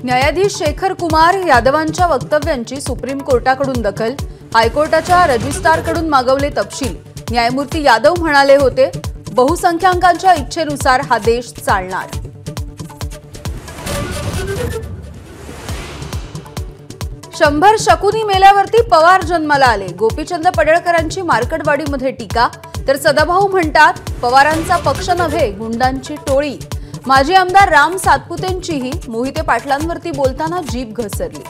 न्यायाधीश शेखर कुमार यादवांच्या वक्तव्यांची सुप्रीम कोर्टाकडून दखल। हायकोर्टाच्या रजिस्ट्रारकडून मागवले तपशील। न्यायमूर्ती यादव म्हणाले होते, बहुसंख्याकांच्या इच्छेनुसार हा देश चालणार। शंभर शकुनी मेल्यावरती पवार जन्माला आले। गोपीचंद पडळकरांची मार्कडवाडीमध्ये टीका, तर सदाभाऊ म्हणतात, पवारांचा पक्ष नव्हे गुंडांची टोळी। माजी आमदार राम सातपुतेंचीही मोहिते पाटलांवरती बोलताना जीभ घसरली।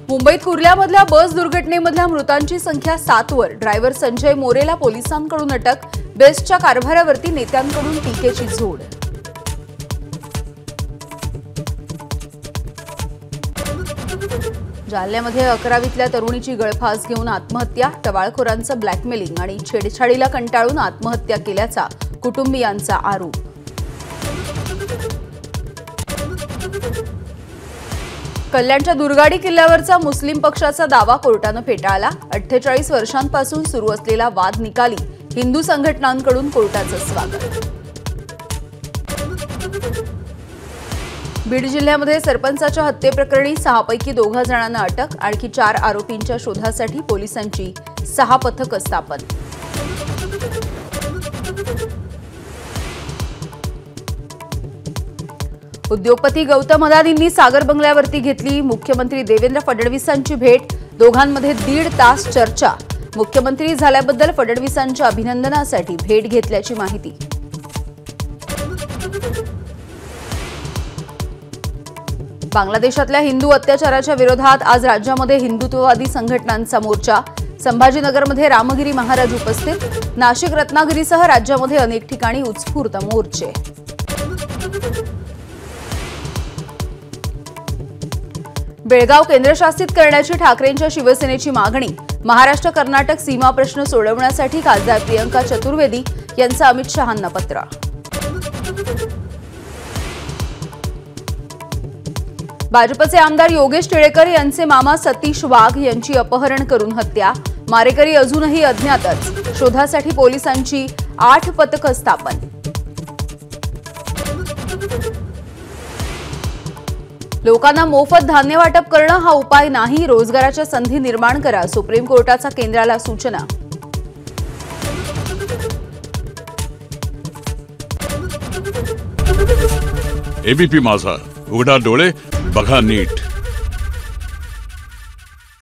मुंबईत कुर्ल्यामधल्या बस दुर्घटनेमधल्या मृतांची संख्या 7 वर। ड्रायव्हर संजय मोरेला पोलिसांकडून अटक। बेस्टच्या कारभारावरती नेत्यांकडून टीकेची झोड। जालन्यामध्ये 11वीतल्या तरुणीची गळफास घेऊन आत्महत्या। टवाळखोरांचं ब्लॅकमेलिंग आणि छेडछाडीला कंटाळून आत्महत्या केल्याचा कुटुंबियांचा आरोप। कल्याणच्या दुर्गाडी किल्ल्यावरचा मुस्लिम पक्षाचा दावा कोर्टानं फेटाळला। 48 वर्षांपासून सुरू असलेला वाद निकाली। हिंदू संघटनांकडून कोर्टाचं स्वागत। बीड जिल्ह्यामध्ये सरपंचाच्या हत्येप्रकरणी 6 पैकी 2 जणांना अटक। आणखी 4 आरोपींच्या शोधासाठी पोलिसांची 6 पथकं स्थापन। उद्योगपती गौतम अदानींनी सागर बंगल्यावरती घेतली मुख्यमंत्री देवेंद्र फडणवीसांची भेट। दोघांमध्ये 1.5 तास चर्चा। मुख्यमंत्री झाल्याबद्दल फडणवीसांच्या अभिनंदनासाठी भेट घेतल्याची माहिती। बांगलादेशातल्या हिंदू अत्याचाराच्या विरोधात आज राज्यामध्ये हिंदुत्ववादी संघटनांचा मोर्चा। संभाजीनगरमध्ये रामगिरी महाराज उपस्थित। नाशिक रत्नागिरीसह राज्यामध्ये अनेक ठिकाणी उत्स्फूर्त मोर्चे। बेळगाव केंद्रशासित करण्याची ठाकरेंच्या शिवसेनेची मागणी। महाराष्ट्र कर्नाटक सीमा प्रश्न सोडवण्यासाठी खासदार प्रियंका चतुर्वेदी यांचं अमित शहांना पत्र। भाजपचे आमदार योगेश टिळेकर यांचे मामा सतीश वाघ यांची अपहरण करून हत्या। मारेकरी अजूनही अज्ञातच। शोधासाठी पोलिसांची 8 पथकं स्थापन। लोकांना मोफत धान्य वाटप करणं हा उपाय नाही। रोजगाराच्या संधी निर्माण करा। सुप्रीम कोर्टाचा केंद्राला सूचना। एबीपी माझा, उघडा डोळे बघा नीट।